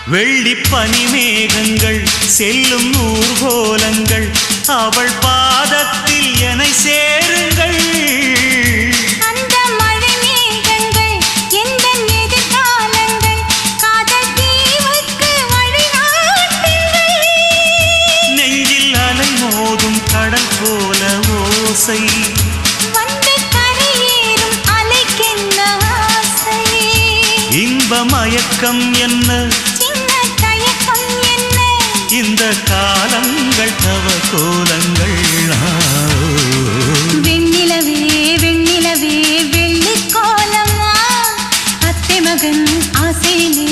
வெள்ளி பனிமேகங்கள் செல்லும் ஊர்கோலங்கள் அவள் பாதத்தில் என்னை சேருங்கள். அந்த மழை மேகங்கள் எந்த எதிர்காலங்கள் காதல் தீவுக்கு வழிகாட்டுங்கள். நெஞ்சில் அலை மோதும் கடல் போல ஓசை வந்து கரையேறும் அலைக்கென்ன ஆசை. இன்ப மயக்கம் என்ன சின்ன தயக்கம் என்ன இந்த காலங்கள் தவ கோலங்கள். வெண்ணிலவே வெண்ணிலவே வெள்ளிக் கோலமா அத்தை மகன் ஆசையிலே